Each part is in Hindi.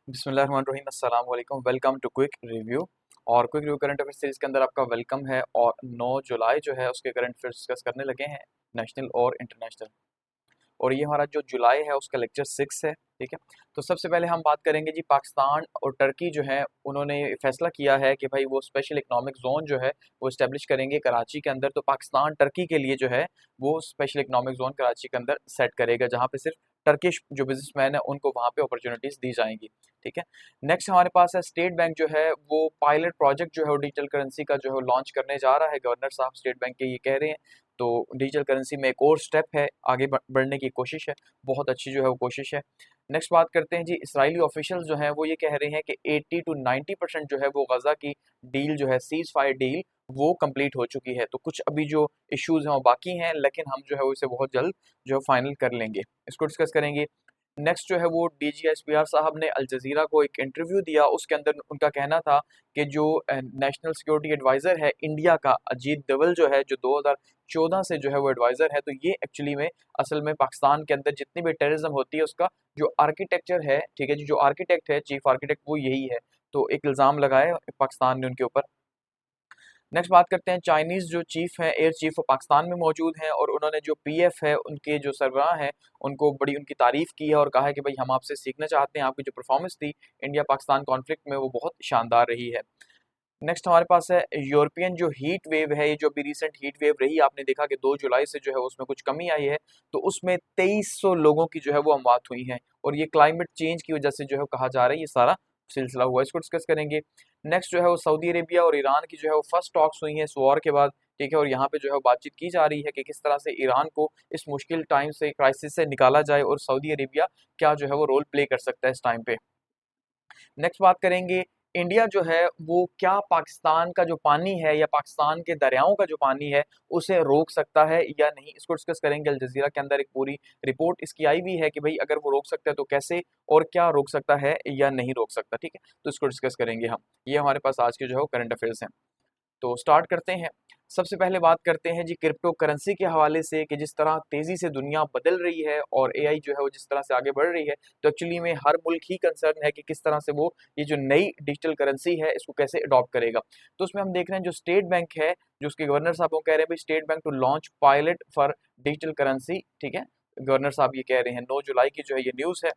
बिस्मिल्लाहिर्रहमानिर्रहीम अस्सलाम वालेकुम। Welcome to quick review. और quick review current affair series के अंदर आपका वेलकम है। और 9 जुलाई जो है उसके करंट अफेयर डिस्कस करने लगे हैं, नेशनल और इंटरनेशनल। और ये हमारा जो जुलाई है उसका लेक्चर 6 है। ठीक है, तो सबसे पहले हम बात करेंगे जी, पाकिस्तान और टर्की जो है उन्होंने फैसला किया है कि भाई वो स्पेशल इकोनॉमिक जोन जो है वो इस्टेब्लिश करेंगे कराची के अंदर। तो पाकिस्तान टर्की के लिए जो है वो स्पेशल इकोनॉमिक जोन कराची के अंदर सेट करेगा, जहाँ पे सिर्फ टर्किश जो बिजनेसमैन है उनको वहाँ पे अपॉर्चुनिटीज दी जाएंगी। ठीक है, नेक्स्ट हमारे पास है स्टेट बैंक जो है वो पायलट प्रोजेक्ट जो है वो डिजिटल करेंसी का जो है लॉन्च करने जा रहा है। गवर्नर साहब स्टेट बैंक के ये कह रहे हैं। तो डिजिटल करेंसी में एक और स्टेप है, आगे बढ़ने की कोशिश है, बहुत अच्छी जो है वो कोशिश है। नेक्स्ट बात करते हैं जी, इसराइली ऑफिशियल्स जो हैं वो ये कह रहे हैं कि 80 to 90% जो है वो गजा की डील जो है, सीज फायर डील, वो कंप्लीट हो चुकी है। तो कुछ अभी जो इश्यूज हैं वो बाकी हैं, लेकिन हम जो है वो इसे बहुत जल्द जो है फाइनल कर लेंगे। इसको डिस्कस करेंगे। नेक्स्ट जो है वो डीजीएसपीआर साहब ने अल जजीरा को एक इंटरव्यू दिया, उसके अंदर उनका कहना था कि जो नेशनल सिक्योरिटी एडवाइजर है इंडिया का, अजीत डोवल जो है, जो 2014 से जो है वो एडवाइजर है, तो ये एक्चुअली में असल में पाकिस्तान के अंदर जितनी भी टेररिज्म होती है उसका जो आर्किटेक्चर है, ठीक है जी, जो आर्किटेक्ट है, चीफ आर्किटेक्ट, वो यही है। तो एक इल्ज़ाम लगाया पाकिस्तान ने उनके ऊपर। नेक्स्ट बात करते हैं, चाइनीज़ जो चीफ है, एयर चीफ, वो पाकिस्तान में मौजूद हैं और उन्होंने जो पीएफ है उनके जो सरबराह हैं उनको बड़ी उनकी तारीफ़ की है और कहा है कि भाई हम आपसे सीखना चाहते हैं, आपकी जो परफॉर्मेंस थी इंडिया पाकिस्तान कॉन्फ्लिक्ट में वो बहुत शानदार रही है। नेक्स्ट हमारे पास है यूरोपियन जो हीट वेव है, ये जो अभी रिसेंट हीट वेव रही, आपने देखा कि 2 जुलाई से जो है उसमें कुछ कमी आई है। तो उसमें 2300 लोगों की जो है वो अमवात हुई हैं और ये क्लाइमेट चेंज की वजह से जो है कहा जा रहा है, ये सारा सिलसिला हुआ है। इसको डिस्कस करेंगे। नेक्स्ट जो है वो सऊदी अरेबिया और ईरान की जो है वो फर्स्ट टॉक्स हुई हैं इस वॉर के बाद। ठीक है, और यहाँ पे जो है बातचीत की जा रही है कि किस तरह से ईरान को इस मुश्किल टाइम से, क्राइसिस से निकाला जाए और सऊदी अरेबिया क्या जो है वो रोल प्ले कर सकता है इस टाइम पे। नेक्स्ट बात करेंगे, इंडिया जो है वो क्या पाकिस्तान का जो पानी है या पाकिस्तान के दरियाओं का जो पानी है उसे रोक सकता है या नहीं, इसको डिस्कस करेंगे। अल जजीरा के अंदर एक पूरी रिपोर्ट इसकी आई हुई है कि भाई अगर वो रोक सकता है तो कैसे, और क्या रोक सकता है या नहीं रोक सकता। ठीक है, तो इसको डिस्कस करेंगे हम। ये हमारे पास आज के जो है करंट अफेयर्स हैं। तो स्टार्ट करते हैं। सबसे पहले बात करते हैं जी क्रिप्टो करेंसी के हवाले से, कि जिस तरह तेजी से दुनिया बदल रही है और एआई जो है वो जिस तरह से आगे बढ़ रही है, तो एक्चुअली में हर मुल्क ही कंसर्न है कि किस तरह से वो ये जो नई डिजिटल करेंसी है इसको कैसे अडॉप्ट करेगा। तो उसमें हम देख रहे हैं जो स्टेट बैंक है, जो उसके गवर्नर साहब वो कह रहे हैं भाई state bank to launch pilot for digital currency. ठीक है, गवर्नर साहब ये कह रहे हैं, 9 जुलाई की जो है ये न्यूज़ है।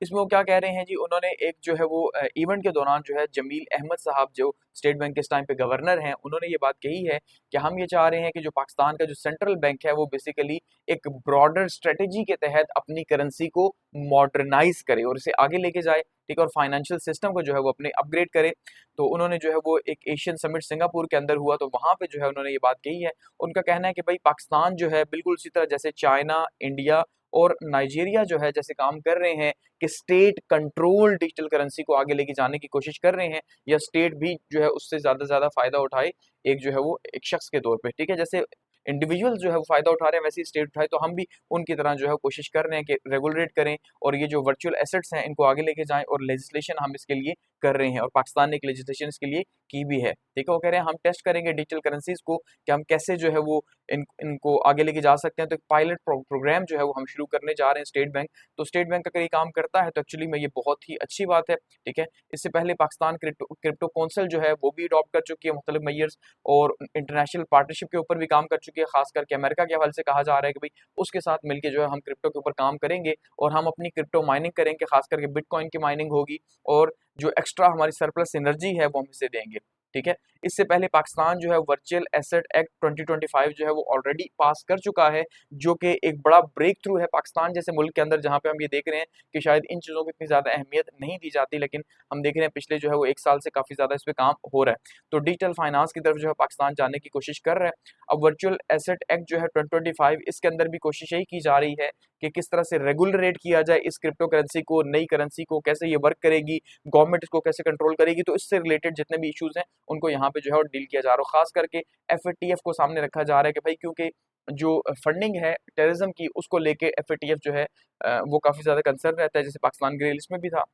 इसमें वो क्या कह रहे हैं जी, उन्होंने एक जो है वो इवेंट के दौरान जो है जमील अहमद साहब जो स्टेट बैंक के इस टाइम पे गवर्नर हैं, उन्होंने ये बात कही है कि हम ये चाह रहे हैं कि जो पाकिस्तान का जो सेंट्रल बैंक है वो बेसिकली एक ब्रॉडर स्ट्रेटेजी के तहत अपनी करेंसी को मॉडर्नाइज करे और इसे आगे लेके जाए। ठीक है, और फाइनेंशियल सिस्टम को जो है वो अपने अपग्रेड करे। तो उन्होंने जो है वो एक एशियन समिट सिंगापुर के अंदर हुआ, तो वहां पे जो है उन्होंने ये बात कही है। उनका कहना है कि भाई पाकिस्तान जो है बिल्कुल उसी तरह जैसे चाइना, इंडिया और नाइजीरिया जो है जैसे काम कर रहे हैं कि स्टेट कंट्रोल डिजिटल करेंसी को आगे लेके जाने की कोशिश कर रहे हैं, या स्टेट भी जो है उससे ज़्यादा से ज़्यादा फ़ायदा उठाए, एक जो है वो एक शख्स के तौर पे। ठीक है, जैसे इंडिविजुअल जो है वो फ़ायदा उठा रहे हैं वैसे ही स्टेट उठाए, तो हम भी उनकी तरह जो है कोशिश कर रहे हैं कि रेगुलेट करें और ये जो वर्चुअल एसेट्स हैं इनको आगे लेके जाएँ, और लेजिस्लेशन हम इसके लिए कर रहे हैं और पाकिस्तान ने एक लेजिस्लेशन इसके लिए की भी है। ठीक है, वो कह रहे हैं हम टेस्ट करेंगे डिजिटल करेंसीज़ को कि हम कैसे जो है वो इनको आगे लेके जा सकते हैं। तो एक पायलट प्रोग्राम जो है वो हम शुरू करने जा रहे हैं स्टेट बैंक। तो स्टेट बैंक अगर ये काम करता है तो एक्चुअली में ये बहुत ही अच्छी बात है। ठीक है, इससे पहले पाकिस्तान क्रिप्टो काउंसिल जो है वो भी अडॉप्ट कर चुकी है मुख्तलिफ मेयर्स, और इंटरनेशनल पार्टनरशिप के ऊपर भी काम कर चुकी है। खास करके अमेरिका के हवाले से कहा जा रहा है कि भाई उसके साथ मिलकर जो है हम क्रिप्टो के ऊपर काम करेंगे और हम अपनी क्रिप्टो माइनिंग करेंगे, खास करके बिटकॉइन की माइनिंग होगी, और जो एक्स्ट्रा हमारी सरप्लस एनर्जी है वो हम इसे देंगे। ठीक है, इससे पहले पाकिस्तान जो है वर्चुअल एसेट एक्ट 2025 जो है वो ऑलरेडी पास कर चुका है, जो कि एक बड़ा ब्रेक थ्रू है पाकिस्तान जैसे मुल्क के अंदर, जहां पे हम ये देख रहे हैं कि शायद इन चीज़ों को इतनी ज़्यादा अहमियत नहीं दी जाती, लेकिन हम देख रहे हैं पिछले जो है वो 1 साल से काफ़ी ज़्यादा इस पे काम हो रहा है। तो डिजिटल फाइनेंस की तरफ जो है पाकिस्तान जाने की कोशिश कर रहा है। अब वर्चुअल एसेट एक्ट जो है 2025, इसके अंदर भी कोशिश यही की जा रही है कि किस तरह से रेगुलरेट किया जाए इस क्रिप्टो करेंसी को, नई करेंसी को, कैसे ये वर्क करेगी, गवर्नमेंट इसको कैसे कंट्रोल करेगी। तो इससे रिलेटेड जितने भी इश्यूज हैं उनको यहाँ पे जो है वो डील किया जा रहा है। खास करके एफएटीएफ को सामने रखा जा रहा है कि भाई क्योंकि जो फंडिंग है टेररिज्म की उसको लेके एफएटीएफ जो है वो काफी ज्यादा कंसर्न रहता है, जैसे पाकिस्तान ग्रे लिस्ट में भी था।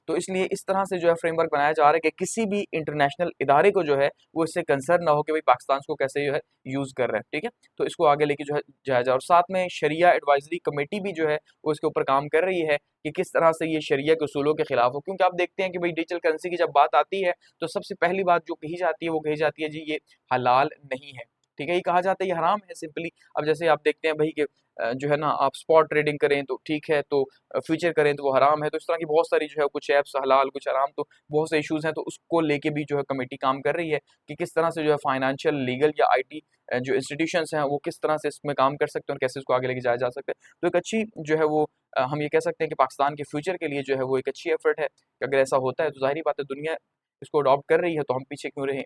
तो इसलिए इस तरह से जो है फ्रेमवर्क बनाया जा रहा है कि किसी भी इंटरनेशनल इदारे को जो है वो इससे कंसर्न ना हो कि भाई पाकिस्तान को कैसे जो है यूज़ कर रहे हैं, ठीक है। तो इसको आगे लेके जो है जाया जाए, और साथ में शरिया एडवाइजरी कमेटी भी जो है वो इसके ऊपर काम कर रही है कि किस तरह से ये शरिया के उसूलों के खिलाफ हो, क्योंकि आप देखते हैं कि भाई डिजिटल करेंसी की जब बात आती है तो सबसे पहली बात जो कही जाती है वो कही जाती है जी ये हलाल नहीं है, ठीक है, ये कहा जाता है ये हराम है सिंपली। अब जैसे आप देखते हैं भाई कि जो है ना आप स्पॉट ट्रेडिंग करें तो ठीक है, तो फ्यूचर करें तो वो हराम है, तो इस तरह की बहुत सारी जो है कुछ ऐप्स हलाल कुछ हराम, तो बहुत से इश्यूज हैं, तो उसको लेके भी जो है कमेटी काम कर रही है कि किस तरह से जो है फाइनेंशियल लीगल या आईटी जो इंस्टीट्यूशंस हैं वो किस तरह से इसमें काम कर सकते हैं और कैसे इसको आगे लेके जाया जा सकता है। तो एक अच्छी जो है वो हम ये कह सकते हैं कि पाकिस्तान के फ्यूचर के लिए जो है वो एक अच्छी एफर्ट है कि अगर ऐसा होता है तो जाहिर बात है दुनिया इसको अडॉप्ट कर रही है तो हम पीछे क्यों रहे।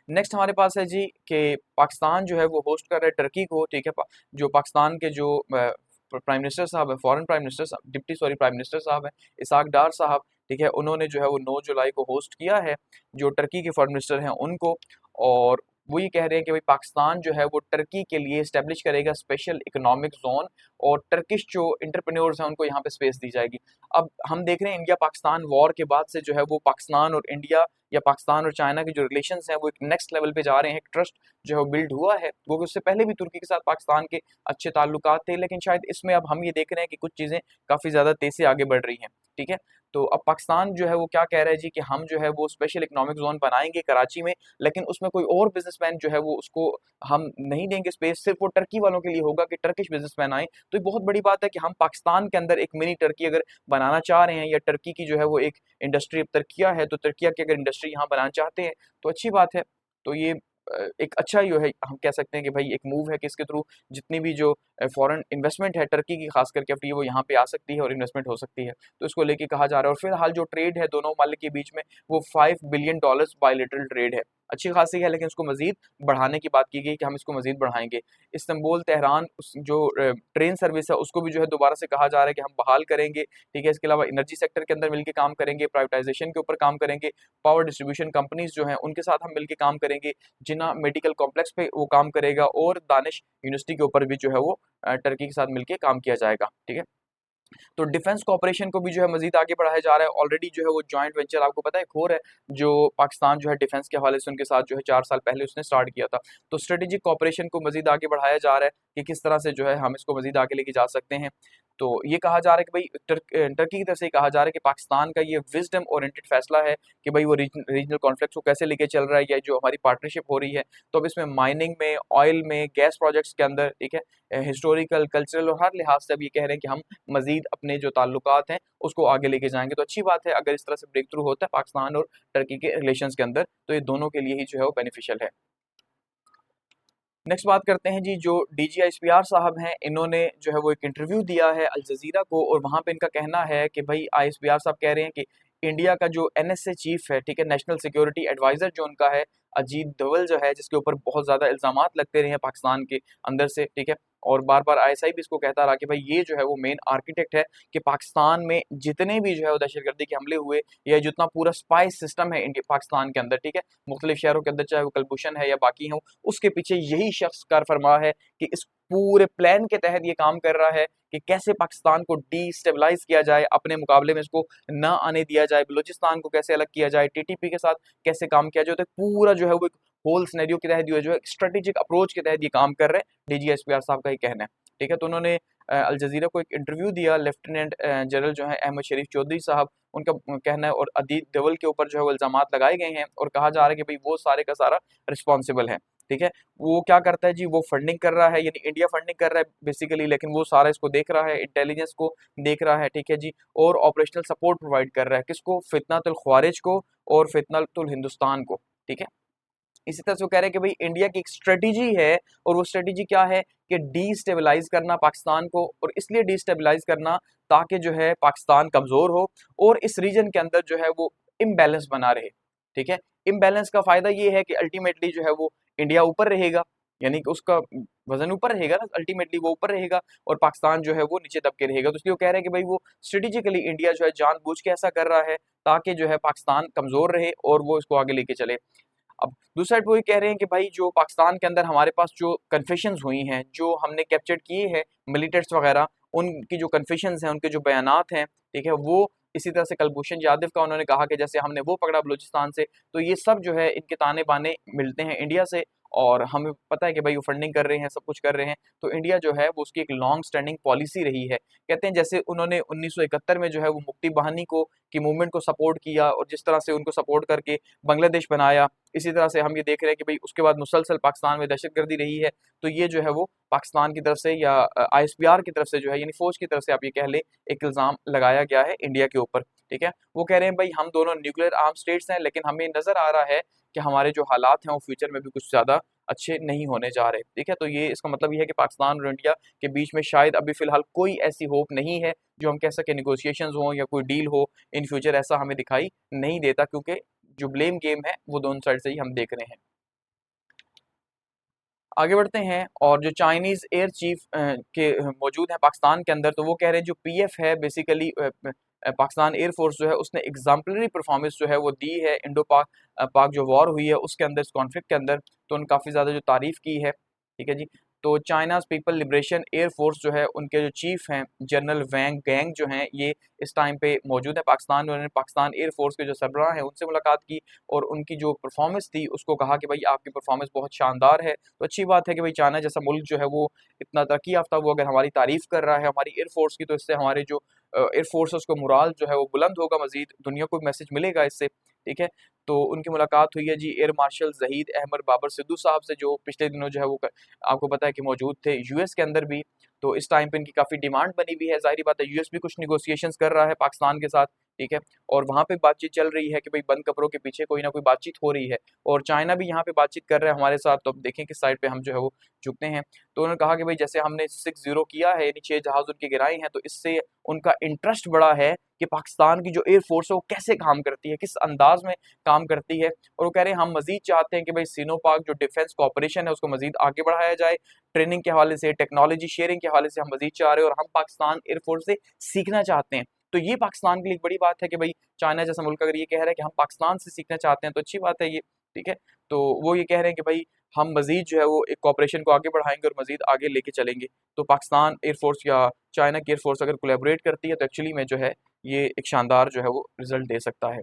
नेक्स्ट हमारे पास है जी कि पाकिस्तान जो है वो होस्ट कर रहा है टर्की को, ठीक है। जो पाकिस्तान के जो प्राइम मिनिस्टर साहब है, फॉरेन प्राइम मिनिस्टर साहब, डिप्टी सॉरी प्राइम मिनिस्टर साहब हैं, इसाक डार साहब, ठीक है, उन्होंने जो है वो 9 जुलाई को होस्ट किया है जो टर्की के फॉरेन मिनिस्टर हैं उनको, और वो ये कह रहे हैं कि भाई पाकिस्तान जो है वो टर्की के लिए इस्टेब्लिश करेगा स्पेशल इकोनॉमिक जोन, और टर्किश जो इंटरप्रेन्योर्स हैं उनको यहाँ पे स्पेस दी जाएगी। अब हम देख रहे हैं इंडिया पाकिस्तान वॉर के बाद से जो है वो पाकिस्तान और इंडिया या पाकिस्तान और चाइना के जो रिलेशंस हैं वो एक नेक्स्ट लेवल पे जा रहे हैं, एक ट्रस्ट जो है वो बिल्ड हुआ है, वो उससे पहले भी तुर्की के साथ पाकिस्तान के अच्छे ताल्लुकात थे, लेकिन शायद इसमें अब हम ये देख रहे हैं कि कुछ चीज़ें काफ़ी ज़्यादा तेज़ी से आगे बढ़ रही हैं, ठीक है। तो अब पाकिस्तान जो है वो क्या कह रहा है जी कि हम जो है वो स्पेशल इकोनॉमिक जोन बनाएंगे कराची में, लेकिन उसमें कोई और बिजनेसमैन जो है वो उसको हम नहीं देंगे स्पेस, सिर्फ वो टर्की वालों के लिए होगा कि टर्किश बिजनेसमैन आए। तो ये बहुत बड़ी बात है कि हम पाकिस्तान के अंदर एक मिनी टर्की अगर बनाना चाह रहे हैं, या टर्की की जो है वो एक इंडस्ट्री अब तर्किया है तो तर्किया की अगर इंडस्ट्री यहाँ बनाना चाहते हैं तो अच्छी बात है। तो ये एक अच्छा जो है हम कह सकते हैं कि भाई एक मूव है कि इसके थ्रू जितनी भी जो फॉरेन इन्वेस्टमेंट है टर्की की खास करके अपनी वो यहाँ पे आ सकती है और इन्वेस्टमेंट हो सकती है, तो इसको लेके कहा जा रहा है। और फिलहाल जो ट्रेड है दोनों ममालिक के बीच में वो $5 बिलियन बायलैटरल ट्रेड है, अच्छी खासी है, लेकिन उसको मजीद बढ़ाने की बात की गई कि हम इसको मजीद बढ़ाएंगे। इस्तांबुल तेहरान जो ट्रेन सर्विस है उसको भी जो है दोबारा से कहा जा रहा है कि हम बहाल करेंगे, ठीक है। इसके अलावा एनर्जी सेक्टर के अंदर मिलकर काम करेंगे, प्राइवेटाइजेशन के ऊपर काम करेंगे, पावर डिस्ट्रीब्यूशन कंपनीज जो हैं उनके साथ हम मिलकर काम करेंगे, जिन्ना मेडिकल कॉम्प्लेक्स पे वो काम करेगा, और दानिश यूनिवर्सिटी के ऊपर भी जो है वो टर्की के साथ मिलकर काम किया जाएगा, ठीक है। तो डिफेंस कोऑपरेशन को भी जो है मजीद आगे बढ़ाया जा रहा है। ऑलरेडी जो है वो जॉइंट वेंचर आपको पता है एक और है जो पाकिस्तान जो है डिफेंस के हवाले से उनके साथ जो है 4 साल पहले उसने स्टार्ट किया था। तो स्ट्रेटेजिक कोऑपरेशन को मजीद आगे बढ़ाया जा रहा है कि किस तरह से जो है हम इसको मजीद आगे लेके जा सकते हैं। तो ये कहा जा रहा है कि भाई टर्की की तरफ से कहा जा रहा है कि पाकिस्तान का ये विजडम ओरिएंटेड फैसला है कि भाई वो रीजनल कॉन्फ्लिक्ट को कैसे लेके चल रहा है, या जो हमारी पार्टनरशिप हो रही है तो अब इसमें माइनिंग में, ऑयल में, गैस प्रोजेक्ट्स के अंदर, ठीक है, हिस्टोरिकल, कल्चरल और हर लिहाज से अब ये कह रहे हैं कि हम मजीद अपने जो ताल्लुकात हैं उसको आगे लेके जाएंगे। तो अच्छी बात है अगर इस तरह से ब्रेक थ्रू होता है पाकिस्तान और टर्की के रिलेशंस के अंदर, तो ये दोनों के लिए ही जो है वो बेनिफिशियल है। नेक्स्ट बात करते हैं जी, जो DG ISPR साहब हैं इन्होंने जो है वो एक इंटरव्यू दिया है अल जजीरा को, और वहाँ पे इनका कहना है कि भाई ISPR साहब कह रहे हैं कि इंडिया का जो NSA चीफ है, ठीक है, नेशनल सिक्योरिटी एडवाइजर जो उनका है अजीत डोवल जो है, जिसके ऊपर बहुत ज़्यादा इल्ज़ामात लगते रहे हैं पाकिस्तान के अंदर से, ठीक है, और बार बार ISI भी इसको कहता रहा कि भाई ये जो है वो मेन आर्किटेक्ट है कि पाकिस्तान में जितने भी जो है वो दहशतगर्दी के हमले हुए, या जितना पूरा स्पाई सिस्टम है इंडिया पाकिस्तान के अंदर, ठीक है, मुख्तलिफ शहरों के अंदर, चाहे वो कलभूषण है या बाकी हों, उसके पीछे यही शख्स कार फरमा है कि इस पूरे प्लान के तहत ये काम कर रहा है कि कैसे पाकिस्तान को डीस्टेबलाइज किया जाए, अपने मुकाबले में इसको ना आने दिया जाए, बलूचिस्तान को कैसे अलग किया जाए, TTP के साथ कैसे काम किया जाए, तो पूरा जो है वो एक होल सिनेरियो के तहत जो है स्ट्रेटेजिक अप्रोच के तहत ये काम कर रहे हैं, DG ISPR साहब का ये कहना है, ठीक है। तो उन्होंने अल जजीरा को एक इंटरव्यू दिया, लेफ्टिनेंट जनरल जो है अहमद शरीफ चौधरी साहब, उनका कहना है, और अदीत डवल के ऊपर जो है वो इल्ज़ामात लगाए गए हैं, और कहा जा रहा है कि भाई वो सारे का सारा रिस्पॉन्सिबल है, ठीक है। वो क्या करता है जी, वो फंडिंग कर रहा है, यानी इंडिया फंडिंग कर रहा है बेसिकली, लेकिन वो सारा इसको देख रहा है, इंटेलिजेंस को देख रहा है, ठीक है जी, और ऑपरेशनल सपोर्ट प्रोवाइड कर रहा है किसको, फितनातुल ख्वारिज को और फितनातुल हिंदुस्तान को, ठीक है। इसी तरह से वो कह रहे हैं कि भाई इंडिया की एक स्ट्रेटेजी है, और वो स्ट्रेटेजी क्या है कि डीस्टेबलाइज करना पाकिस्तान को, और इसलिए डीस्टेबलाइज करना ताकि जो है पाकिस्तान कमजोर हो और इस रीजन के अंदर जो है वो इम्बैलेंस बना रहे, ठीक है। इम्बैलेंस का फायदा ये है कि अल्टीमेटली जो है वो इंडिया ऊपर रहेगा, यानी कि उसका वजन ऊपर रहेगा ना, अल्टीमेटली वो ऊपर रहेगा और पाकिस्तान जो है वो नीचे दबके रहेगा। तो इसलिए वो कह रहे हैं कि भाई वो स्ट्रेटेजिकली इंडिया जो है जानबूझ के ऐसा कर रहा है ताकि जो है पाकिस्तान कमजोर रहे और वो इसको आगे लेके चले। अब दूसरी साइड वो ये कह रहे हैं कि भाई जो पाकिस्तान के अंदर हमारे पास जो कन्फेशंस हुई हैं, जो हमने कैप्चर किए हैं मिलिटेंट्स वगैरह, उनकी जो कन्फेशंस हैं, उनके जो बयानात हैं, ठीक है, वो इसी तरह से कुलभूषण जाधव का उन्होंने कहा कि जैसे हमने वो पकड़ा बलूचिस्तान से, तो ये सब जो है इनके ताने बाने मिलते हैं इंडिया से, और हमें पता है कि भाई वो फंडिंग कर रहे हैं, सब कुछ कर रहे हैं। तो इंडिया जो है वो उसकी एक लॉन्ग स्टैंडिंग पॉलिसी रही है। कहते हैं जैसे उन्होंने 1971 में जो है वो मुक्ति बाहिनी को की मूवमेंट को सपोर्ट किया, और जिस तरह से उनको सपोर्ट करके बांग्लादेश बनाया, इसी तरह से हम ये देख रहे हैं कि भाई उसके बाद मुसलसल पाकिस्तान में दहशतगर्दी रही है। तो ये जो है वो पाकिस्तान की तरफ से या आईएसपीआर की तरफ से जो है, यानी फौज की तरफ से आप ये कह लें, एक इल्ज़ाम लगाया गया है इंडिया के ऊपर। ठीक है, वो कह रहे हैं भाई हम दोनों न्यूक्लियर आर्म स्टेट्स हैं, लेकिन हमें नज़र आ रहा है कि हमारे जो हालात हैं वो फ्यूचर में भी कुछ ज़्यादा अच्छे नहीं होने जा रहे। ठीक है, तो ये इसका मतलब ये है कि पाकिस्तान और इंडिया के बीच में शायद अभी फ़िलहाल कोई ऐसी होप नहीं है जो हम कह सकें नेगोशिएशंस हों या कोई डील हो इन फ्यूचर, ऐसा हमें दिखाई नहीं देता, क्योंकि जो ब्लेम गेम है वो दोनों साइड से ही हम देख रहे हैं। आगे बढ़ते हैं, और जो चाइनीज़ एयर चीफ के मौजूद हैं पाकिस्तान के अंदर, तो वो कह रहे हैं जो पीएफ है बेसिकली पाकिस्तान एयर फोर्स जो है उसने एग्जाम्पलरी परफॉर्मेंस जो है वो दी है इंडो पाक पाक जो वॉर हुई है उसके अंदर, इस कॉन्फ्लिक्ट के अंदर, तो उन्होंने काफ़ी ज़्यादा जो तारीफ़ की है। ठीक है जी, तो China's people liberation air force जो है उनके जो चीफ हैं जनरल वैंग गैंग जो हैं, ये इस टाइम पे मौजूद है पाकिस्तान में। उन्होंने पाकिस्तान एयर फोर्स के जो सरबराह हैं उनसे मुलाकात की, और उनकी जो परफॉर्मेंस थी उसको कहा कि भाई आपकी परफॉर्मेंस बहुत शानदार है। तो अच्छी बात है कि भाई चाइना जैसा मुल्क जो है वो इतना तरक्की याफ्ता, वो अगर हमारी तारीफ़ कर रहा है हमारी एयर फोर्स की, तो इससे हमारे जो एयर फोर्सेस को मुराल जो है वो बुलंद होगा, मजीद दुनिया को मैसेज मिलेगा इससे। ठीक है, तो उनकी मुलाकात हुई है जी एयर मार्शल जहीद अहमद बाबर सिद्धू साहब से, जो पिछले दिनों जो है वो आपको पता है कि मौजूद थे यूएस के अंदर भी। तो इस टाइम पे इनकी काफ़ी डिमांड बनी हुई है, ज़ाहिर बात है यूएस भी कुछ निगोसिएशंस कर रहा है पाकिस्तान के साथ। ठीक है, और वहाँ पे बातचीत चल रही है कि भाई बंद कपड़ों के पीछे कोई ना कोई बातचीत हो रही है, और चाइना भी यहाँ पे बातचीत कर रहा है हमारे साथ। तो अब देखें किस साइड पे हम जो है वो झुकते हैं। तो उन्होंने कहा कि भाई जैसे हमने 6-0 किया है, यानी 6 जहाज उनके गिराए हैं, तो इससे उनका इंटरेस्ट बढ़ा है कि पाकिस्तान की जो एयर फोर्स है वो कैसे काम करती है, किस अंदाज में काम करती है। और वो कह रहे हैं हम मजीद चाहते हैं कि भाई सीनो पाक जो डिफेंस कॉपरेशन है उसको मजीद आगे बढ़ाया जाए, ट्रेनिंग के हवाले से, टेक्नोलॉजी शेयरिंग के हवाले से हम मजीद चाह रहे हैं, और हम पाकिस्तान एयरफोर्स से सीखना चाहते हैं। तो ये पाकिस्तान के लिए एक बड़ी बात है कि भाई चाइना जैसा मुल्क अगर ये कह रहा है कि हम पाकिस्तान से सीखना चाहते हैं, तो अच्छी बात है ये। ठीक है, तो वो ये कह रहे हैं कि भाई हम मजीद जो है वो एक कॉपरेशन को आगे बढ़ाएंगे और मजीद आगे लेके चलेंगे। तो पाकिस्तान एयरफोर्स या चाइना की एयरफोर्स अगर कोलैबोरेट करती है तो एक्चुअली में जो है ये एक शानदार जो है वो रिजल्ट दे सकता है।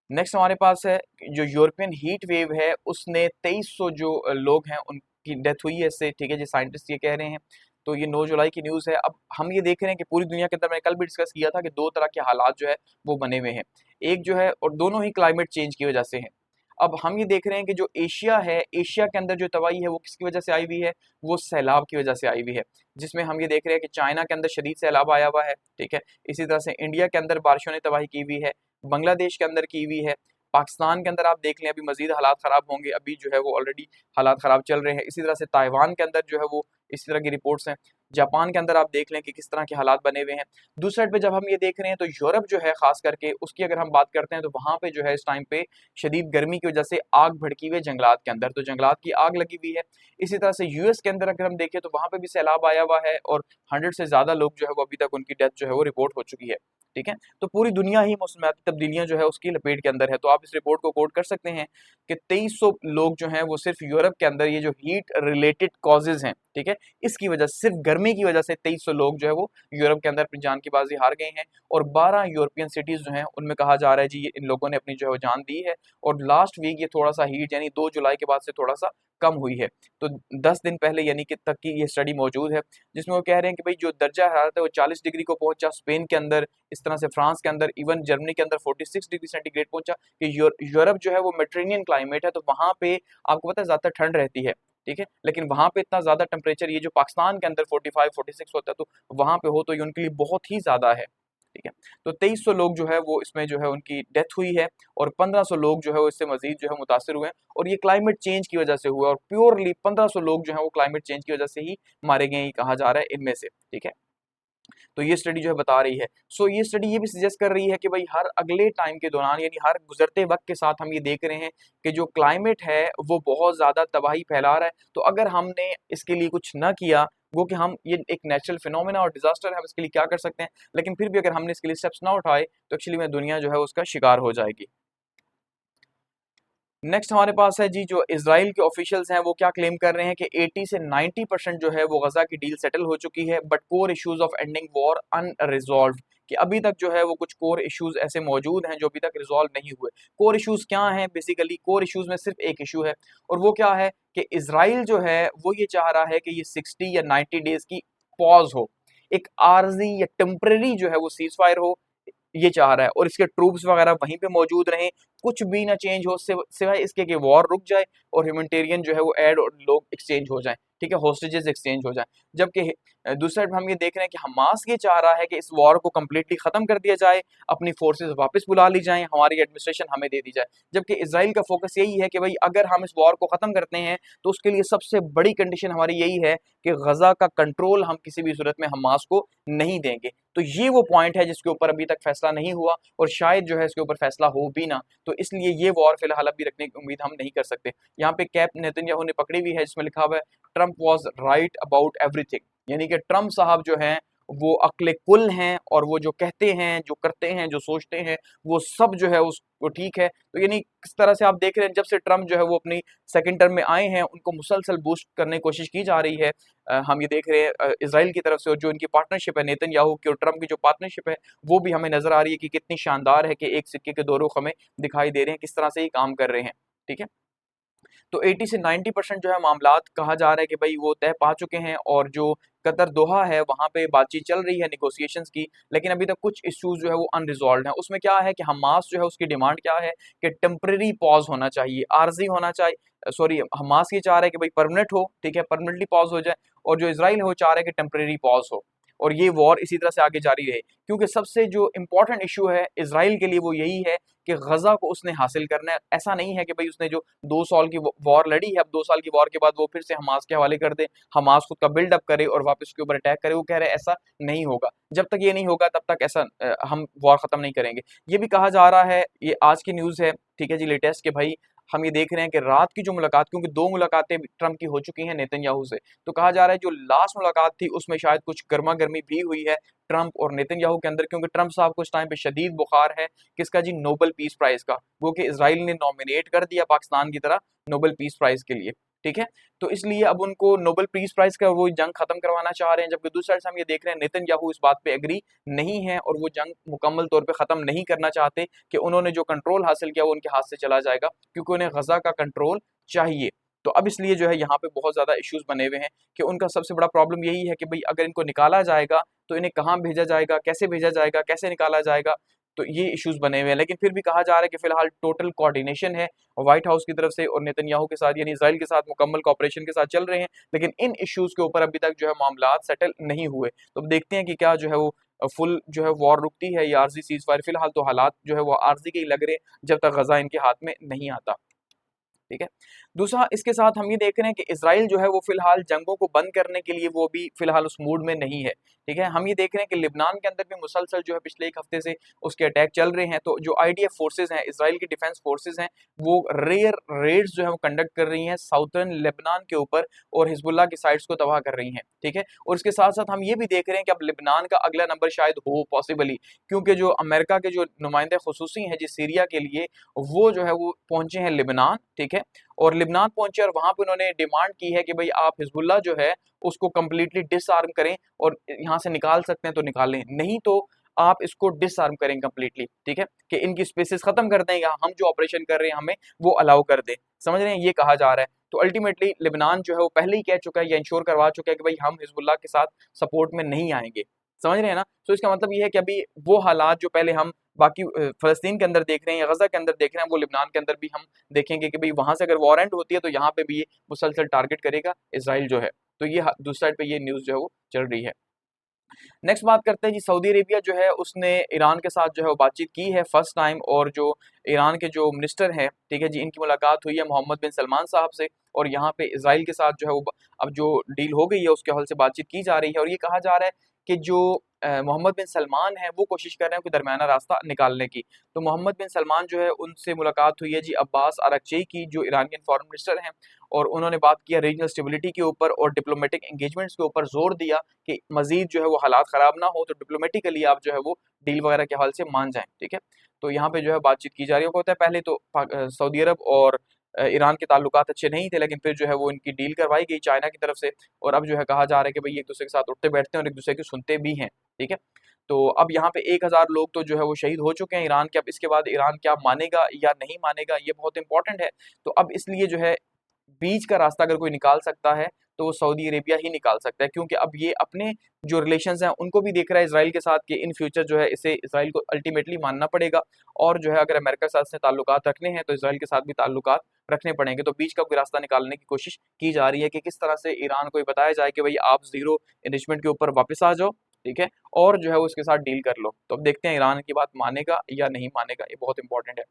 नेक्स्ट हमारे पास है जो यूरोपियन हीट वेव है, उसने 2300 जो लोग हैं उनकी डेथ हुई है इससे। ठीक है जी, साइंटिस्ट ये कह रहे हैं। तो ये 9 जुलाई की न्यूज़ है। अब हम ये देख रहे हैं कि पूरी दुनिया के अंदर, मैंने कल भी डिस्कस किया था कि दो तरह के हालात जो है वो बने हुए हैं। एक जो है, और दोनों ही क्लाइमेट चेंज की वजह से हैं। अब हम ये देख रहे हैं कि जो एशिया है, एशिया के अंदर जो तबाही है वो किसकी वजह से आई हुई है, वो सैलाब की वजह से आई हुई है। जिसमें हम ये देख रहे हैं कि चाइना के अंदर शदीद सैलाब आया हुआ है। ठीक है, इसी तरह से इंडिया के अंदर बारिशों ने तबाही की हुई है, बांग्लादेश के अंदर की हुई है, पाकिस्तान के अंदर आप देख लें अभी मजीद हालात ख़राब होंगे, अभी जो है वो ऑलरेडी हालात ख़राब चल रहे हैं। इसी तरह से ताइवान के अंदर जो है वो इसी तरह की रिपोर्ट्स हैं। जापान के अंदर आप देख लें कि किस तरह के हालात बने हुए हैं। दूसरी साइड पे जब हम ये देख रहे हैं तो यूरोप जो है ख़ास करके, उसकी अगर हम बात करते हैं तो वहाँ पे जो है इस टाइम पे शदीद गर्मी की वजह से आग भड़की हुई है जंगलात के अंदर, तो जंगलात की आग लगी हुई है। इसी तरह से यूएस के अंदर अगर हम देखें तो वहाँ पे भी सैलाब आया हुआ है, और 100 से ज़्यादा लोग जो है वो अभी तक उनकी डेथ जो है वो रिपोर्ट हो चुकी है। ठीक है, तो पूरी दुनिया ही मौसमियाती तब्दीलियां जो है उसकी लपेट के अंदर है। तो आप इस रिपोर्ट को कोट कर सकते हैं कि 2300 लोग जो हैं वो सिर्फ यूरोप के अंदर, ये जो हीट रिलेटेड कॉजेज हैं, ठीक है, इसकी वजह से, सिर्फ गर्मी की वजह से 2300 लोग जो है वो यूरोप के अंदर अपनी जान की बाजी हार गए हैं। और 12 यूरोपियन सिटीज जो हैं उनमें कहा जा रहा है जी ये इन लोगों ने अपनी जो है जान दी है। और लास्ट वीक ये थोड़ा सा हीट, यानी 2 जुलाई के बाद से थोड़ा सा कम हुई है। तो 10 दिन पहले यानी कि तक की ये स्टडी मौजूद है, जिसमें वो कह रहे हैं कि भाई जो दर्जा हरारत है वो 40 डिग्री को पहुंचा स्पेन के अंदर, इस तरह से फ्रांस के अंदर, इवन जर्मनी के अंदर 46 डिग्री सेंटीग्रेड पहुंचा। कि यूरोप जो है वो मेडिटेरेनियन क्लाइमेट है, तो वहाँ पे आपको पता है ज़्यादा ठंड रहती है। ठीक है, लेकिन वहाँ पे इतना ज़्यादा टेम्परेचर, ये जो पाकिस्तान के अंदर 45-46 होता है, तो वहाँ पे हो तो ये उनके लिए बहुत ही ज़्यादा है। ठीक है, तो 2300 लोग जो है वो इसमें जो है उनकी डेथ हुई है, और 1500 लोग जो है वो इससे मजीद जो है मुतासर हुए हैं, और ये क्लाइमेट चेंज की वजह से हुआ है, और प्योरली 1500 लोग जो है वो क्लाइमेट चेंज की वजह से ही मारे गए, कहा जा रहा है इनमें से। ठीक है, तो ये स्टडी जो है बता रही है। सो ये स्टडी ये भी सजेस्ट कर रही है कि भाई हर अगले टाइम के दौरान, यानी हर गुजरते वक्त के साथ हम ये देख रहे हैं कि जो क्लाइमेट है वो बहुत ज़्यादा तबाही फैला रहा है। तो अगर हमने इसके लिए कुछ ना किया, वो कि हम, ये एक नेचुरल फिनोमेना और डिजास्टर है, हम इसके लिए क्या कर सकते हैं, लेकिन फिर भी अगर हमने इसके लिए स्टेप्स ना उठाए तो एक्चुअली में दुनिया जो है उसका शिकार हो जाएगी। नेक्स्ट हमारे पास है जी, जो इजराइल के ऑफिशियल्स हैं वो क्या क्लेम कर रहे हैं कि 80 से 90% जो है वो गजा की डील सेटल हो चुकी है, but core issues of ending war unresolved, कि अभी तक जो है वो कुछ कोर इश्यूज ऐसे मौजूद हैं जो अभी तक रिजॉल्व नहीं हुए। कोर इश्यूज क्या हैं? बेसिकली कोर इश्यूज में सिर्फ एक इशू है, और वो क्या है कि इसराइल जो है वो ये चाह रहा है कि ये 60 या 90 डेज की पॉज हो, एक आर्जी या टेम्परेरी जो है वो सीज फायर हो, ये चाह रहा है, और इसके ट्रूप्स वगैरह वहीं पे मौजूद रहें, कुछ भी ना चेंज हो, सिवाय इसके कि वॉर रुक जाए और ह्यूमैनिटेरियन जो है वो ऐड और लोग एक्सचेंज हो जाएं, ठीक है, होस्टेजेस एक्सचेंज हो जाएं। जबकि दूसरी साइड हम ये देख रहे हैं कि हमास ये चाह रहा है कि इस वॉर को कम्प्लीटली खत्म कर दिया जाए, अपनी फोर्सेज वापस बुला ली जाएं, हमारी एडमिनिस्ट्रेशन हमें दे दी जाए। जबकि इसराइल का फोकस यही है कि भाई अगर हम इस वॉर को खत्म करते हैं तो उसके लिए सबसे बड़ी कंडीशन हमारी यही है कि गजा का कंट्रोल हम किसी भी सूरत में हमास को नहीं देंगे। तो ये वो पॉइंट है जिसके ऊपर अभी तक फैसला नहीं हुआ, और शायद जो है इसके ऊपर फैसला हो भी ना, तो इसलिए ये वॉर फिलहाल अभी रखने की उम्मीद हम नहीं कर सकते। यहाँ पे कैप नेतन्याहू ने पकड़ी हुई है जिसमें लिखा हुआ है Trump was right about everything, यानी कि ट्रम्प साहब जो हैं वो अक्ले कुल हैं, और वो जो कहते हैं, जो करते हैं, जो सोचते हैं, वो सब जो है उसको ठीक है। तो यानी किस तरह से आप देख रहे हैं जब से ट्रम्प जो है वो अपनी सेकंड टर्म में आए हैं उनको मुसलसल बूस्ट करने की कोशिश की जा रही है। हम ये देख रहे हैं इसराइल की तरफ से, और जो इनकी पार्टनरशिप है नेतन्याहू की और ट्रम्प की जो पार्टनरशिप है वो भी हमें नजर आ रही है कि कितनी शानदार है, कि एक सिक्के के दो रुख हमें दिखाई दे रहे हैं किस तरह से ये काम कर रहे हैं, ठीक है। तो 80 से 90% जो है मामलात कहा जा रहा है कि भाई वो तय पा चुके हैं, और जो कतर दोहा है वहां पे बातचीत चल रही है निगोशिएशंस की, लेकिन अभी तक कुछ इश्यूज जो है वो अनरिजॉल्व हैं। उसमें क्या है कि हमास जो है उसकी डिमांड क्या है कि टेम्परेरी पॉज होना चाहिए, आर्जी होना चाहिए, सॉरी हमास ये चाह रहा है कि भाई परमानेंट हो, ठीक है, परमानेंटली पॉज हो जाए, और जो इसराइल है वो चाह रहा है कि टेम्परेरी पॉज हो, और ये वॉर इसी तरह से आगे जारी रहे। क्योंकि सबसे जो इंपॉर्टेंट इशू है इसराइल के लिए वो यही है कि गजा को उसने हासिल करना है। ऐसा नहीं है कि भाई उसने जो 2 साल की वॉर लड़ी है, अब 2 साल की वॉर के बाद वो फिर से हमास के हवाले कर दे, हमास खुद का बिल्डअप करे और वापस उसके ऊपर अटैक करे। वो कह रहे हैं ऐसा नहीं होगा, जब तक ये नहीं होगा तब तक ऐसा हम वॉर खत्म नहीं करेंगे। ये भी कहा जा रहा है, ये आज की न्यूज़ है, ठीक है जी, लेटेस्ट, के भाई हम ये देख रहे हैं कि रात की जो मुलाकात, क्योंकि 2 मुलाकातें ट्रम्प की हो चुकी हैं नेतन्याहू से, तो कहा जा रहा है जो लास्ट मुलाकात थी उसमें शायद कुछ गर्मा गर्मी भी हुई है ट्रम्प और नेतन्याहू के अंदर, क्योंकि ट्रम्प साहब को इस टाइम पे शदीद बुखार है, किसका जी, नोबेल पीस प्राइज का, वो कि इसराइल ने नॉमिनेट कर दिया पाकिस्तान की तरह नोबेल पीस प्राइज के लिए, ठीक है। तो इसलिए अब उनको नोबेल पीस प्राइज का वो जंग खत्म करवाना चाह रहे हैं, जबकि दूसरी साइड से हम ये देख रहे हैं नेतन्याहू इस बात पे एग्री नहीं है, और वो जंग मुकम्मल तौर पे खत्म नहीं करना चाहते कि उन्होंने जो कंट्रोल हासिल किया वो उनके हाथ से चला जाएगा, क्योंकि उन्हें गजा का कंट्रोल चाहिए। तो अब इसलिए जो है यहाँ पे बहुत ज्यादा इश्यूज बने हुए हैं कि उनका सबसे बड़ा प्रॉब्लम यही है कि भाई अगर इनको निकाला जाएगा तो इन्हें कहाँ भेजा जाएगा, कैसे भेजा जाएगा, कैसे निकाला जाएगा, तो ये इश्यूज बने हुए हैं। लेकिन फिर भी कहा जा रहा है कि फिलहाल टोटल कोऑर्डिनेशन है व्हाइट हाउस की तरफ से और नेतन्याहू के साथ, यानी इजराइल के साथ मुकम्मल कॉपरेशन के साथ चल रहे हैं, लेकिन इन इश्यूज के ऊपर अभी तक जो है मामलात सेटल नहीं हुए। तो अब देखते हैं कि क्या जो है वो फुल जो है वॉर रुकती है या आर्जी सीज फायर। फिलहाल तो हालात जो है वो आर्जी के ही लग रहे हैं जब तक गजा इनके हाथ में नहीं आता, ठीक है। दूसरा, इसके साथ हम ये देख रहे हैं कि इसराइल जो है वो फिलहाल जंगों को बंद करने के लिए वो भी फिलहाल उस मूड में नहीं है, ठीक है। हम ये देख रहे हैं कि लिबनान के अंदर भी मुसलसल जो है पिछले एक हफ्ते से उसके अटैक चल रहे हैं। तो जो आईडीएफ फोर्सेज हैं, इसराइल की डिफेंस फोर्सेज हैं, वो रेयर रेड्स जो है वो कंडक्ट कर रही हैं साउथर्न लेबनान के ऊपर, और हिजबुल्लाह की साइट्स को तबाह कर रही हैं, ठीक है। और इसके साथ साथ हम ये भी देख रहे हैं कि अब लिबनान का अगला नंबर शायद हो पॉसिबली, क्योंकि जो अमेरिका के जो नुमाइंदे खुसूसी हैं जी सीरिया के लिए, वो जो है वो पहुंचे हैं लिबनान, ठीक है। और लिबनान पहुंचे और वहां पे उन्होंने डिमांड की है कि भाई आप हिजबुल्लाह जो है उसको कंप्लीटली डिसआर्म करें, और यहाँ से निकाल सकते हैं तो निकालें, नहीं तो आप इसको डिसआर्म करें कंप्लीटली, ठीक है, कि इनकी स्पेसेस खत्म कर दें, या हम जो ऑपरेशन कर रहे हैं हमें वो अलाउ कर दें। समझ रहे हैं, ये कहा जा रहा है। तो अल्टीमेटली लिबनान जो है वो पहले ही कह चुका है या इंश्योर करवा चुका है कि भाई हम हिजबुल्लाह के साथ सपोर्ट में नहीं आएंगे। समझ रहे हैं ना। तो इसका मतलब ये है कि अभी वो हालात जो पहले हम बाकी फलस्तीन के अंदर देख रहे हैं या गजा के अंदर देख रहे हैं, वो लिबनान के अंदर भी हम देखेंगे कि भाई वहां से अगर वॉर एंड होती है तो यहाँ पे भी ये मुसलसल टारगेट करेगा इसराइल जो है। तो ये दूसरी साइड पे ये न्यूज़ जो है वो चल रही है। नेक्स्ट बात करते हैं जी, सऊदी अरेबिया जो है उसने ईरान के साथ जो है वो बातचीत की है फर्स्ट टाइम, और जो ईरान के जो मिनिस्टर हैं, ठीक है जी, इनकी मुलाकात हुई है मोहम्मद बिन सलमान साहब से, और यहाँ पे इसराइल के साथ जो है वो अब जो डील हो गई है उसके हल से बातचीत की जा रही है। और ये कहा जा रहा है कि जो मोहम्मद बिन सलमान है वो कोशिश कर रहे हैं कि दरमियाना रास्ता निकालने की। तो मोहम्मद बिन सलमान जो है उनसे मुलाकात हुई है जी अब्बास अराक्ची की, जो ईरानियन फॉरेन मिनिस्टर हैं, और उन्होंने बात किया रीजनल स्टेबिलिटी के ऊपर और डिप्लोमेटिक एंगेजमेंट्स के ऊपर, जोर दिया कि मजीद जो है वो हालात ख़राब ना हो, तो डिप्लोमेटिकली आप जो है वो डील वगैरह के हवाले से मान जाएं, ठीक है। तो यहाँ पे जो है बातचीत की जा रही होता है। पहले तो सऊदी अरब और ईरान के ताल्लुकात अच्छे नहीं थे, लेकिन फिर जो है वो इनकी डील करवाई गई चाइना की तरफ से, और अब जो है कहा जा रहा है कि भाई एक दूसरे के साथ उठते बैठते हैं और एक दूसरे की सुनते भी हैं, ठीक है। तो अब यहाँ पे 1000 लोग तो जो है वो शहीद हो चुके हैं ईरान के। अब इसके बाद ईरान क्या मानेगा या नहीं मानेगा, ये बहुत इंपॉर्टेंट है। तो अब इसलिए जो है बीच का रास्ता अगर कोई निकाल सकता है तो वो सऊदी अरेबिया ही निकाल सकता है, क्योंकि अब ये अपने जो रिलेशंस हैं उनको भी देख रहा है इसराइल के साथ कि इन फ्यूचर जो है इसे इसराइल को अल्टीमेटली मानना पड़ेगा, और जो है अगर अमेरिका के साथ से ताल्लुकात रखने हैं तो इसराइल के साथ भी ताल्लुकात रखने पड़ेंगे। तो बीच का कोई रास्ता निकालने की कोशिश की जा रही है कि किस तरह से ईरान को ये बताया जाए कि भाई आप जीरो इन्वेस्टमेंट के ऊपर वापस आ जाओ, ठीक है, और जो है उसके साथ डील कर लो। तो अब देखते हैं ईरान की बात मानेगा या नहीं मानेगा, ये बहुत इंपॉर्टेंट है।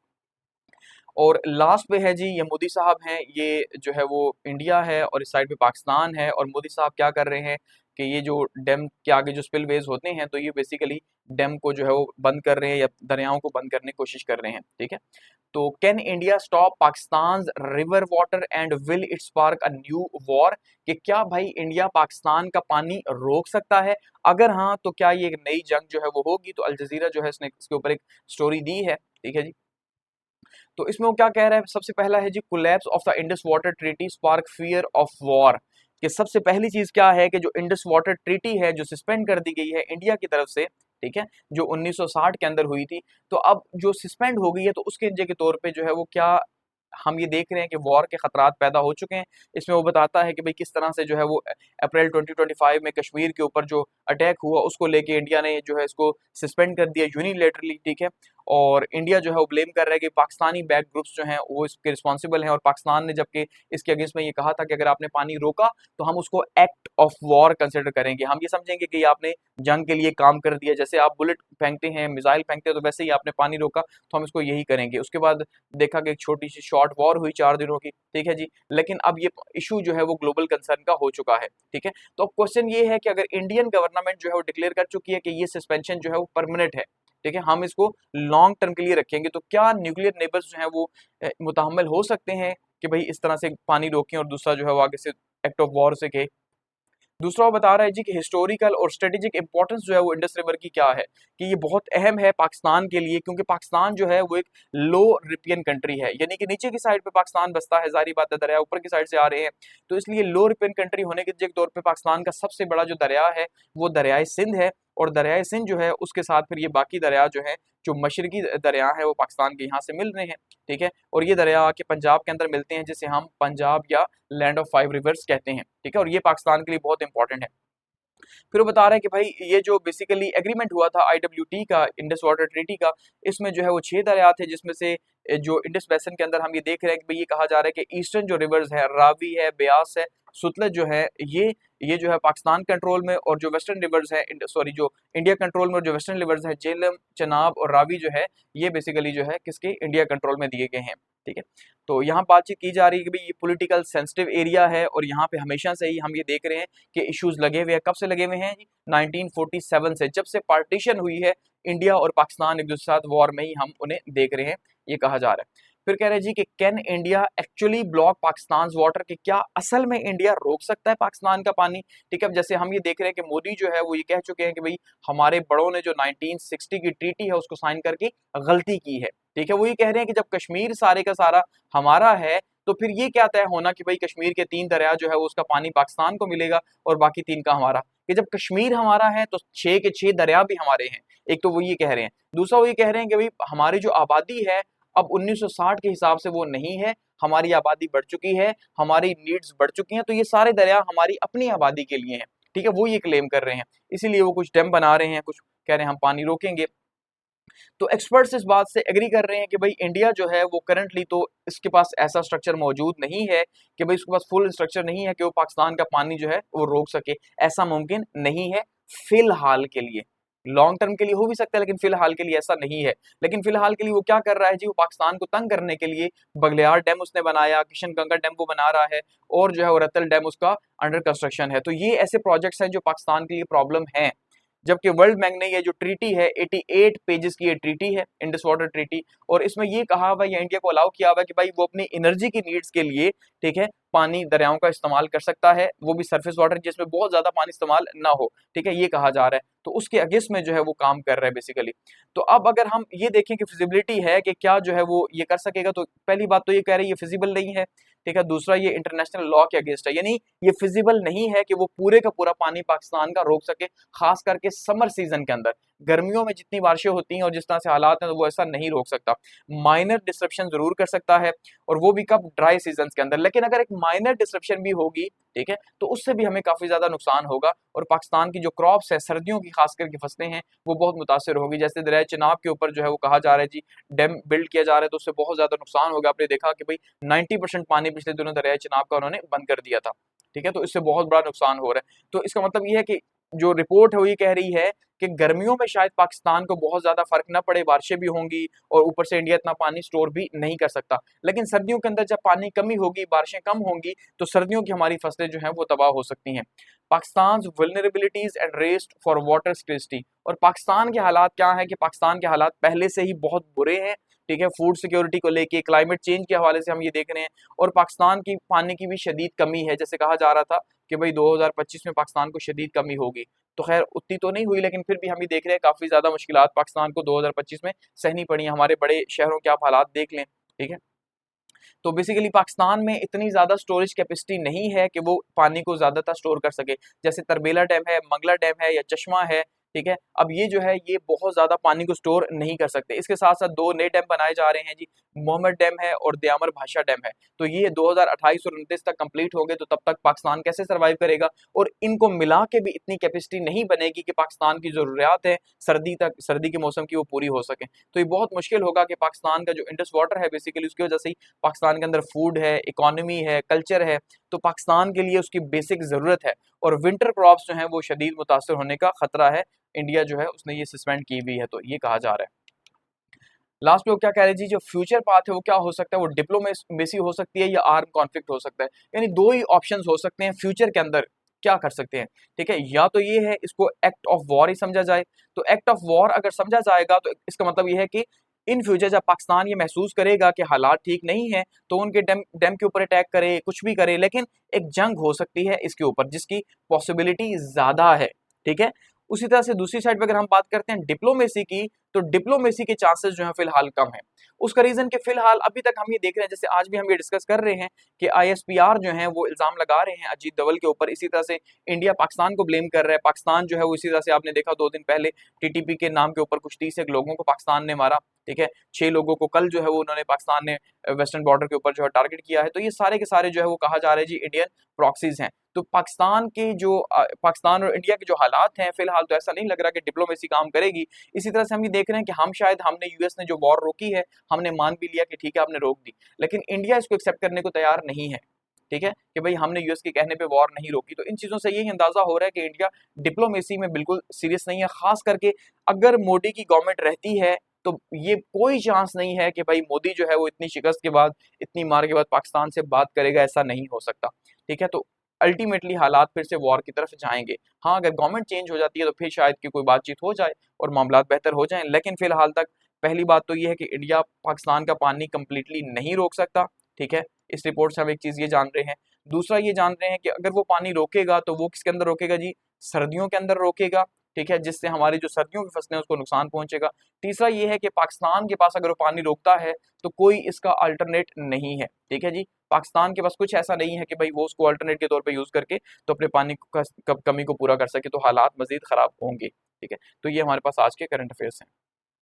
और लास्ट पे है जी, ये मोदी साहब हैं, ये जो है वो इंडिया है और इस साइड पे पाकिस्तान है, और मोदी साहब क्या कर रहे हैं कि ये जो डैम के आगे जो स्पिलवेज होते हैं तो ये बेसिकली डैम को जो है वो बंद कर रहे हैं या दरियाओं को बंद करने की कोशिश कर रहे हैं, ठीक है। तो can India stop Pakistan river water and will it spark a new war, कि क्या भाई इंडिया पाकिस्तान का पानी रोक सकता है? अगर हाँ तो क्या ये एक नई जंग जो है वो होगी? तो अल जजीरा जो है इसने इसके ऊपर एक स्टोरी दी है, ठीक है जी। तो इसमें वो क्या कह रहा है, सबसे पहला है जी, collapse of the Indus water treaty spark fear of war, कि सबसे पहली चीज क्या है कि जो इंडस वाटर ट्रीटी है जो सस्पेंड कर दी गई है इंडिया की तरफ से, ठीक है, जो 1960 के अंदर हुई थी, तो अब जो सस्पेंड हो गई है तो उसके नतीजे के तौर पे जो है वो क्या हम ये देख रहे हैं कि वॉर के खतरात पैदा हो चुके हैं। इसमें वो बताता है कि भाई किस तरह से जो है वो अप्रैल 2025 में कश्मीर के ऊपर जो अटैक हुआ उसको लेके इंडिया ने जो है इसको सस्पेंड कर दिया यूनिलेटरली, ठीक है। और इंडिया जो है वो ब्लेम कर रहा है कि पाकिस्तानी बैक ग्रुप्स जो हैं वो इसके रिस्पॉन्सिबल हैं, और पाकिस्तान ने जबकि इसके अगेंस्ट में ये कहा था कि अगर आपने पानी रोका तो हम उसको एक्ट ऑफ वॉर कंसिडर करेंगे, हम ये समझेंगे कि आपने जंग के लिए काम कर दिया, जैसे आप बुलेट फेंकते हैं, मिसाइल फेंकते हैं, तो वैसे ही आपने पानी रोका तो हम इसको यही करेंगे। उसके बाद देखा कि एक छोटी सी शॉर्ट वॉर हुई 4 दिनों की, ठीक है जी, लेकिन अब ये इशू जो है वो ग्लोबल कंसर्न का हो चुका है, ठीक है। तो अब क्वेश्चन ये है कि अगर इंडियन गवर्नमेंट जो है वो डिक्लेयर कर चुकी है कि ये सस्पेंशन जो है वो परमानेंट है, ठीक है, हम इसको लॉन्ग टर्म के लिए रखेंगे, तो क्या न्यूक्लियर नेबर्स जो हैं वो मुतहम्मिल हो सकते हैं कि भाई इस तरह से पानी रोकें, और दूसरा जो है वो आगे से एक्ट ऑफ वॉर से कहे। दूसरा वो बता रहा है जी कि हिस्टोरिकल और स्ट्रेटेजिक इंपॉर्टेंस जो है वो इंडस रिवर की क्या है, कि ये बहुत अहम है पाकिस्तान के लिए, क्योंकि पाकिस्तान जो है वो एक लो रिपियन कंट्री है, यानी कि नीचे की साइड पे पाकिस्तान बसता है, जारी बात है दरिया ऊपर की साइड से आ रहे हैं, तो इसलिए लो रिपियन कंट्री होने के तौर पे पाकिस्तान का सबसे बड़ा जो दरिया है वो दरियाए सिंध है, और दरियाए सिंध जो है उसके साथ फिर ये बाकी दरिया जो है जो मशरकी दरिया है वो पाकिस्तान के यहाँ से मिल रहे हैं, ठीक है, और ये दरिया आके पंजाब के अंदर मिलते हैं जिसे हम पंजाब या लैंड ऑफ 5 रिवर्स कहते हैं, ठीक है, और ये पाकिस्तान के लिए बहुत इंपॉर्टेंट है। फिर वो बता रहे हैं कि भाई ये जो बेसिकली एग्रीमेंट हुआ था IWT का, इंडस वाटर ट्रीटी का, इसमें जो है वो 6 दरिया थे, जिसमें से जो इंडस बेसिन के अंदर हम ये देख रहे हैं कि भाई ये कहा जा रहा है कि ईस्टर्न जो रिवर्स है, रावी है, ब्यास है, सुतलज जो है, ये जो है पाकिस्तान कंट्रोल में, और जो वेस्टर्न रिवर्स है सॉरी जो इंडिया कंट्रोल में, और जो वेस्टर्न रिवर्स है झेलम, चनाब और रावी जो है, ये बेसिकली जो है किसके इंडिया कंट्रोल में दिए गए हैं, ठीक है। तो यहाँ बातचीत की जा रही है कि भाई ये पॉलिटिकल सेंसिटिव एरिया है, और यहाँ पे हमेशा से ही हम ये देख रहे हैं कि इश्यूज लगे हुए हैं। कब से लगे हुए हैं? 1947 से, जब से पार्टीशन हुई है इंडिया और पाकिस्तान एक दूसरे के साथ वॉर में ही हम उन्हें देख रहे हैं, ये कहा जा रहा है। फिर कह रहे हैं जी कि can India actually block Pakistan water, कि क्या असल में इंडिया रोक सकता है पाकिस्तान का पानी, ठीक है। अब जैसे हम ये देख रहे हैं कि मोदी जो है वो ये कह चुके हैं कि भाई हमारे बड़ों ने जो 1960 की ट्रीटी है उसको साइन करके गलती की है, ठीक है। वो ये कह रहे हैं कि जब कश्मीर सारे का सारा हमारा है तो फिर ये क्या तय होना कि भाई कश्मीर के 3 दरिया जो है वो उसका पानी पाकिस्तान को मिलेगा और बाकी 3 का हमारा, कि जब कश्मीर हमारा है तो 6 के 6 दरिया भी हमारे हैं। एक तो वो ये कह रहे हैं, दूसरा वो ये कह रहे हैं कि भाई हमारी जो आबादी है अब 1960 के हिसाब से वो नहीं है, हमारी आबादी बढ़ चुकी है, हमारी नीड्स बढ़ चुकी हैं, तो ये सारे दरिया हमारी अपनी आबादी के लिए हैं, ठीक है, वो ये क्लेम कर रहे हैं। इसीलिए वो कुछ डैम बना रहे हैं, कुछ कह रहे हैं हम पानी रोकेंगे। तो एक्सपर्ट्स इस बात से एग्री कर रहे हैं कि भाई इंडिया जो है वो करंटली तो इसके पास ऐसा स्ट्रक्चर मौजूद नहीं है कि भाई इसके पास फुल स्ट्रक्चर नहीं है कि वो पाकिस्तान का पानी जो है वो रोक सके, ऐसा मुमकिन नहीं है फिलहाल के लिए। लॉन्ग टर्म के लिए हो भी सकता है लेकिन फिलहाल के लिए ऐसा नहीं है। लेकिन फिलहाल के लिए वो क्या कर रहा है जी, वो पाकिस्तान को तंग करने के लिए बगलियार डैम उसने बनाया, किशनगंगा डैम वो बना रहा है, और जो है वो रतल डैम उसका अंडर कंस्ट्रक्शन है। तो ये ऐसे प्रोजेक्ट्स हैं जो पाकिस्तान के लिए प्रॉब्लम है। जबकि वर्ल्ड बैंक ने ये जो ट्रीटी है 88 पेजेस की ये ट्रीटी है, इंडस वाटर ट्रीटी, और इसमें ये कहा हुआ है, इंडिया को अलाउ किया हुआ है कि भाई वो अपनी एनर्जी की नीड्स के लिए, ठीक है, पानी दरियाओं का इस्तेमाल कर सकता है, वो भी सरफेस वाटर जिसमें बहुत ज्यादा पानी इस्तेमाल ना हो, ठीक है, ये कहा जा रहा है। तो उसके अगेंस्ट में जो है वो काम कर रहा है बेसिकली। तो अब अगर हम ये देखें कि फिजिबिलिटी है कि क्या जो है वो ये कर सकेगा, तो पहली बात तो ये कह रही है ये फिजिबल नहीं है, ठीक है। दूसरा ये इंटरनेशनल लॉ के अगेंस्ट है, यानी ये फिजिबल नहीं है कि वो पूरे का पूरा पानी पाकिस्तान का रोक सके, खास करके समर सीजन के अंदर। गर्मियों में जितनी बारिशें होती हैं और जिस तरह से हालात हैं, तो वो ऐसा नहीं रोक सकता। माइनर डिसरप्शन जरूर कर सकता है, और वो भी कब, ड्राई सीजन के अंदर। लेकिन अगर एक माइनर डिसरप्शन भी होगी, ठीक है, तो उससे भी हमें काफी ज्यादा नुकसान होगा, और पाकिस्तान की जो क्रॉप्स है, सर्दियों की खास करके फसलें हैं, वो बहुत मुतासर होगी। जैसे दरिया चिनाब के ऊपर जो है वो कहा जा रहा है जी, डैम बिल्ड किया जा रहा है, तो उससे बहुत ज्यादा नुकसान होगा। आपने देखा कि भाई 90% पानी पिछले दिनों दरिया चिनाब का उन्होंने बंद कर दिया था, ठीक है, तो इससे बहुत बड़ा नुकसान हो रहा है। तो इसका मतलब ये है कि जो रिपोर्ट है वो ये कह रही है कि गर्मियों में शायद पाकिस्तान को बहुत ज्यादा फर्क ना पड़े, बारिशें भी होंगी, और ऊपर से इंडिया इतना पानी स्टोर भी नहीं कर सकता। लेकिन सर्दियों के अंदर जब पानी कमी होगी, बारिशें कम होंगी, तो सर्दियों की हमारी फसलें जो हैं वो तबाह हो सकती हैं। Pakistan vulnerabilities and rest for water scarcity. और पाकिस्तान के हालात क्या है कि पाकिस्तान के हालात पहले से ही बहुत बुरे हैं, ठीक है, फूड सिक्योरिटी को लेके, क्लाइमेट चेंज के हवाले से हम ये देख रहे हैं, और पाकिस्तान की पानी की भी शदीद कमी है। जैसे कहा जा रहा था कि भाई 2025 में पाकिस्तान को शदीद कमी होगी, तो खैर उतनी तो नहीं हुई, लेकिन फिर भी हम ये देख रहे हैं काफी ज्यादा मुश्किलात पाकिस्तान को 2025 में सहनी पड़ी हैं। हमारे बड़े शहरों के आप हालात देख लें, ठीक है। तो बेसिकली पाकिस्तान में इतनी ज़्यादा स्टोरेज कैपेसिटी नहीं है कि वो पानी को ज़्यादातर स्टोर कर सके। जैसे तरबेला डैम है, मंगला डैम है, या चश्मा है, ठीक है। अब ये जो है ये बहुत ज़्यादा पानी को स्टोर नहीं कर सकते। इसके साथ-साथ 2 नए डैम बनाए जा रहे हैं जी, मोहम्मद डैम है और दयामर भाषा डैम है। तो ये 2028 और 29 तक कंप्लीट हो गए, तो तब तक पाकिस्तान कैसे सर्वाइव करेगा? और इनको मिला के भी इतनी कैपेसिटी नहीं बनेगी कि पाकिस्तान की ज़रूरियात है सर्दी के मौसम की वो पूरी हो सके। तो ये बहुत मुश्किल होगा कि पाकिस्तान का जो इंडस वाटर है बेसिकली उसकी वजह से ही पाकिस्तान के अंदर फूड है, इकोनॉमी है, कल्चर है, तो पाकिस्तान के लिए उसकी बेसिक ज़रूरत है, और विंटर क्रॉप्स जो हैं वो शदीद मुतासर होने का खतरा है। इंडिया जो है उसने ये सस्पेंड की हुई है, तो ये कहा जा रहा है। लास्ट में वो क्या कह रहे हैं जी, जो फ्यूचर पाथ है वो क्या हो सकता है, वो डिप्लोमेसी हो सकती है या आर्म कॉन्फ्लिक्ट हो सकता है। यानी दो ही ऑप्शंस हो सकते हैं फ्यूचर के अंदर क्या कर सकते हैं, ठीक है। या तो ये है इसको एक्ट ऑफ वॉर ही समझा जाए, तो एक्ट ऑफ वॉर अगर समझा जाएगा तो इसका मतलब ये है कि इन फ्यूचर जब पाकिस्तान ये महसूस करेगा कि हालात ठीक नहीं है, तो उनके डैम डैम के ऊपर अटैक करे, कुछ भी करे, लेकिन एक जंग हो सकती है इसके ऊपर जिसकी पॉसिबिलिटी ज्यादा है, ठीक है। उसी तरह से दूसरी साइड पे अगर हम बात करते हैं डिप्लोमेसी की, तो डिप्लोमेसी के चांसेस जो है फिलहाल कम है। उसका रीजन कि फिलहाल अभी तक हम ये देख रहे हैं, जैसे आज भी हम ये डिस्कस कर रहे हैं कि आईएसपीआर जो है वो इल्जाम लगा रहे हैं अजीत डोभाल के ऊपर। इसी तरह से इंडिया पाकिस्तान को ब्लेम कर रहा है। पाकिस्तान जो है वो इसी तरह से आपने देखा 2 दिन पहले टीटीपी के नाम के ऊपर कुछ 30 लोगों को पाकिस्तान ने मारा, ठीक है। 6 लोगों को कल जो है वो उन्होंने पाकिस्तान ने वेस्टर्न बॉर्डर के ऊपर जो है टारगेट किया है। तो ये सारे के सारे जो है वो कहा जा रहा है जी इंडियन प्रॉक्सीज हैं। तो पाकिस्तान के जो पाकिस्तान और इंडिया के जो हालात हैं फिलहाल, तो ऐसा नहीं लग रहा कि डिप्लोमेसी काम करेगी। इसी तरह से हम ये देख रहे हैं कि हमने यूएस ने जो वॉर रोकी है, हमने मान भी लिया कि ठीक है आपने रोक दी, लेकिन इंडिया इसको एक्सेप्ट करने को तैयार नहीं है, ठीक है, कि भाई हमने यूएस के कहने पे वॉर नहीं रोकी। तो इन चीजों से यही अंदाजा हो रहा है कि इंडिया डिप्लोमेसी में बिल्कुल सीरियस नहीं है। खास करके अगर मोदी की गवर्नमेंट रहती है, तो ये कोई चांस नहीं है कि भाई मोदी जो है वो इतनी शिकस्त के बाद, इतनी मार के बाद पाकिस्तान से बात करेगा, ऐसा नहीं हो सकता, ठीक है। तो अल्टीमेटली हालात फिर से वॉर की तरफ जाएंगे। हाँ, अगर गवर्नमेंट चेंज हो जाती है तो फिर शायद की कोई बातचीत हो जाए और मामला बेहतर हो जाएं, लेकिन फिलहाल तक पहली बात तो ये है कि इंडिया पाकिस्तान का पानी कंप्लीटली नहीं रोक सकता, ठीक है। इस रिपोर्ट से हम एक चीज ये जान रहे हैं। दूसरा ये जान रहे हैं कि अगर वो पानी रोकेगा तो वो किसके अंदर रोकेगा जी, सर्दियों के अंदर रोकेगा, ठीक है, जिससे हमारी जो सर्दियों की फसलें उसको नुकसान पहुंचेगा। तीसरा ये है कि पाकिस्तान के पास अगर वो पानी रोकता है तो कोई इसका अल्टरनेट नहीं है, ठीक है जी। पाकिस्तान के पास कुछ ऐसा नहीं है कि भाई वो उसको अल्टरनेट के तौर पे यूज करके तो अपने पानी कमी को पूरा कर सके, तो हालात मजीद खराब होंगे, ठीक है। तो ये हमारे पास आज के करंट अफेयर्स हैं।